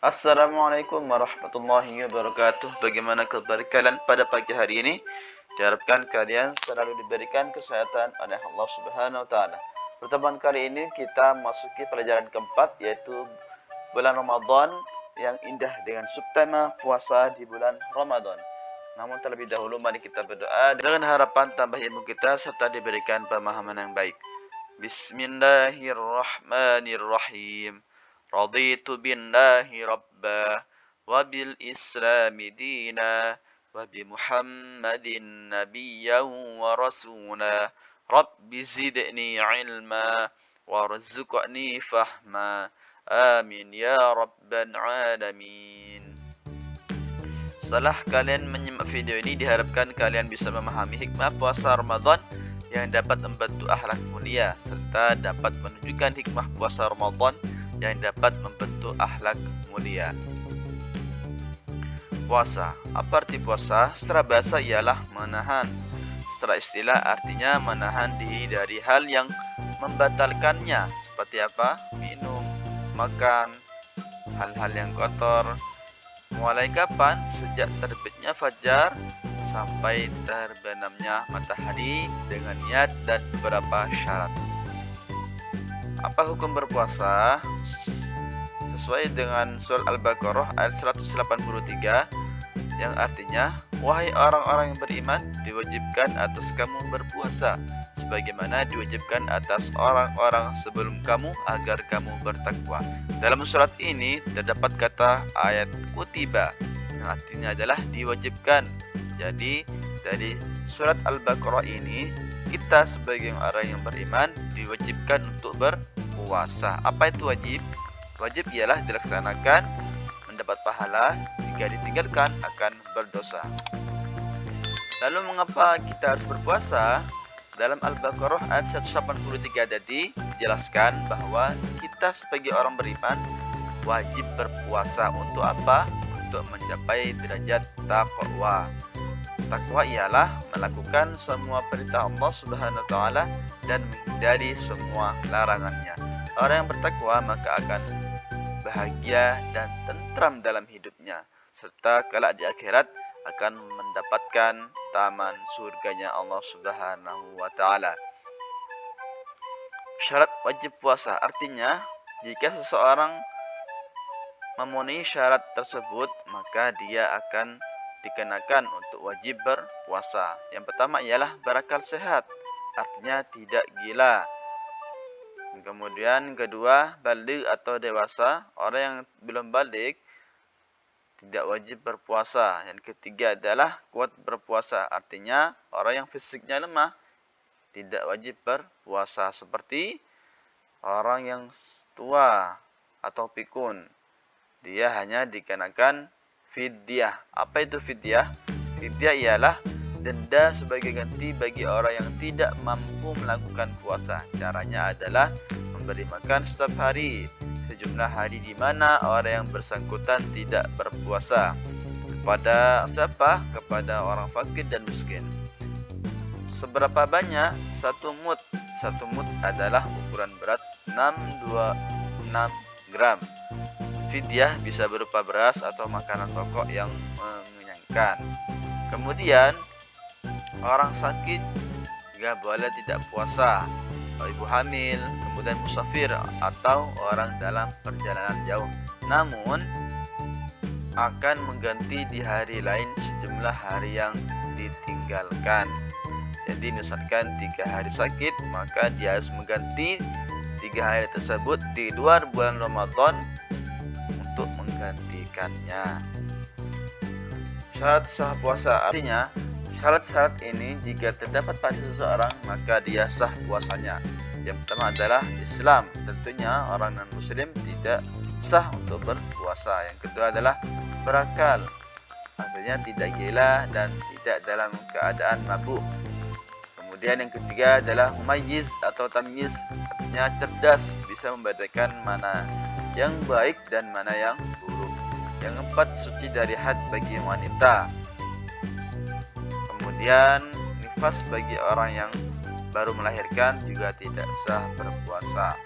Assalamualaikum warahmatullahi wabarakatuh. Bagaimana kabar kalian pada pagi hari ini? Diharapkan kalian selalu diberikan kesehatan oleh Allah Subhanahu wa taala. Pertemuan kali ini kita masuki pelajaran keempat, yaitu bulan Ramadan yang indah dengan subtema puasa di bulan Ramadan. Namun terlebih dahulu mari kita berdoa dengan harapan tambah ilmu kita serta diberikan pemahaman yang baik. Bismillahirrahmanirrahim. Raditu billahi rabba wa bil islami dina wa bi Muhammadin nabiyyan wa rasula. Rabbi zidni ilma warzuqni fahma. Amin ya rabbal alamin. Setelah kalian menyimak video ini, diharapkan kalian bisa memahami hikmah puasa Ramadan yang dapat membentuk akhlak mulia serta dapat menunjukkan hikmah puasa Ramadan yang dapat membentuk akhlak mulia. Puasa. Apa arti puasa? Secara bahasa ialah menahan. Secara istilah artinya menahan diri dari hal yang membatalkannya. Seperti apa? Minum, makan, hal-hal yang kotor. Mulai kapan? Sejak terbitnya fajar sampai terbenamnya matahari dengan niat dan beberapa syarat. Apa hukum berpuasa? Sesuai dengan surat Al-Baqarah ayat 183 yang artinya, wahai orang-orang yang beriman, diwajibkan atas kamu berpuasa sebagaimana diwajibkan atas orang-orang sebelum kamu agar kamu bertakwa. Dalam surat ini terdapat kata ayat kutiba yang artinya adalah diwajibkan. Jadi dari surat Al-Baqarah ini kita sebagai orang yang beriman diwajibkan untuk berpuasa. Apa itu wajib? Wajib ialah dilaksanakan mendapat pahala, jika ditinggalkan akan berdosa. Lalu mengapa kita harus berpuasa? Dalam Al-Baqarah ayat 183 tadi dijelaskan bahwa kita sebagai orang beriman wajib berpuasa untuk apa? Untuk mencapai derajat taqwa. Takwa ialah melakukan semua perintah Allah Subhanahu wa taala dan menghindari semua larangannya. Orang yang bertakwa maka akan bahagia dan tentram dalam hidupnya, serta kelak di akhirat akan mendapatkan taman surganya Allah Subhanahu wa taala. Syarat wajib puasa artinya jika seseorang memenuhi syarat tersebut maka dia akan dikenakan untuk wajib berpuasa. Yang pertama ialah berakal sehat, artinya tidak gila. Kemudian kedua, baligh atau dewasa, orang yang belum baligh tidak wajib berpuasa. Yang ketiga adalah kuat berpuasa, artinya orang yang fisiknya lemah tidak wajib berpuasa, seperti orang yang tua atau pikun. Dia hanya dikenakan fidyah. Apa itu fidyah? Fidyah ialah denda sebagai ganti bagi orang yang tidak mampu melakukan puasa. Caranya adalah memberi makan setiap hari sejumlah hari di mana orang yang bersangkutan tidak berpuasa. Kepada siapa? Kepada orang fakir dan miskin. Seberapa banyak? Satu mud. Satu mud adalah ukuran berat 626 gram. Fidyah bisa berupa beras atau makanan pokok yang mengenyangkan. Kemudian orang sakit juga boleh tidak puasa, ibu hamil, kemudian musafir atau orang dalam perjalanan jauh. Namun akan mengganti di hari lain sejumlah hari yang ditinggalkan. Jadi misalkan 3 hari sakit, maka dia harus mengganti 3 hari tersebut di luar bulan Ramadan untuk menggantikannya. Syarat sah puasa artinya syarat-syarat ini jika terdapat pada seseorang maka dia sah puasanya. Yang pertama adalah Islam, tentunya orang non-muslim tidak sah untuk berpuasa. Yang kedua adalah berakal, artinya tidak gila dan tidak dalam keadaan mabuk. Kemudian yang ketiga adalah mumayyiz atau tamyiz, artinya cerdas, bisa membedakan mana yang baik dan mana yang buruk. Yang keempat, suci dari haid bagi wanita. Kemudian nifas bagi orang yang baru melahirkan juga tidak sah berpuasa.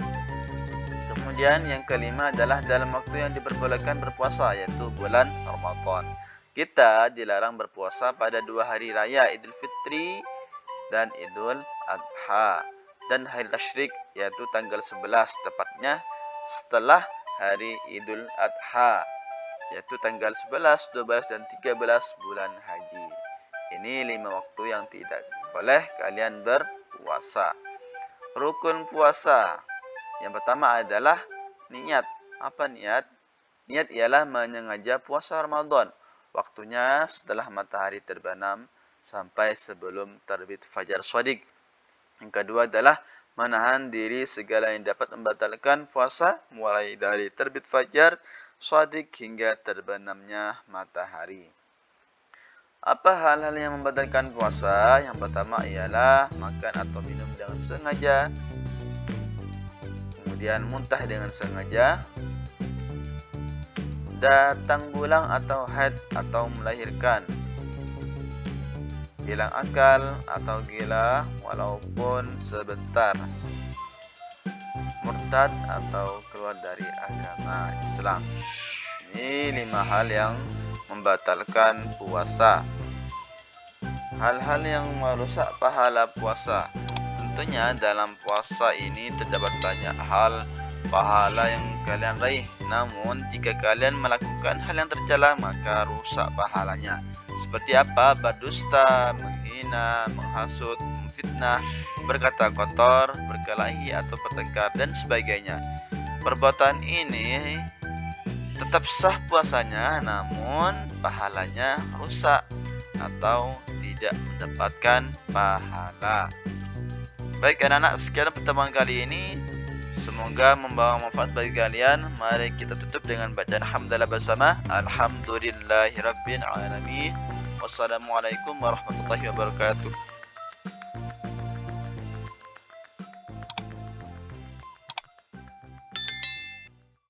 Kemudian yang kelima adalah dalam waktu yang diperbolehkan berpuasa, yaitu bulan Ramadan. Kita dilarang berpuasa pada 2 hari raya, Idul Fitri dan Idul Adha, dan hari tasyrik, yaitu tanggal 11, tepatnya setelah hari Idul Adha, yaitu tanggal 11, 12, dan 13 bulan haji. Ini 5 waktu yang tidak boleh kalian berpuasa. Rukun puasa. Yang pertama adalah niat. Apa niat? Niat ialah menyengaja puasa Ramadan. Waktunya setelah matahari terbenam sampai sebelum terbit fajar shadiq. Yang kedua adalah menahan diri segala yang dapat membatalkan puasa, mulai dari terbit fajar shadiq hingga terbenamnya matahari. Apa hal-hal yang membatalkan puasa? Yang pertama ialah makan atau minum dengan sengaja, kemudian muntah dengan sengaja, datang bulan atau haid atau melahirkan, hilang akal atau gila walaupun sebentar, murtad atau keluar dari agama Islam. Ini 5 hal yang membatalkan puasa. Hal-hal yang merusak pahala puasa. Tentunya dalam puasa ini terdapat banyak hal pahala yang kalian raih. Namun jika kalian melakukan hal yang tercela, maka rusak pahalanya. Seperti apa? Berdusta, menghina, menghasut, memfitnah, berkata kotor, berkelahi atau bertengkar, dan sebagainya. Perbuatan ini tetap sah puasanya, namun pahalanya rusak atau tidak mendapatkan pahala. Baik anak-anak, sekian pertemuan kali ini. Semoga membawa manfaat bagi kalian. Mari kita tutup dengan bacaan hamdalah bersama. Alhamdulillahirabbil alamin. Wassalamualaikum warahmatullahi wabarakatuh.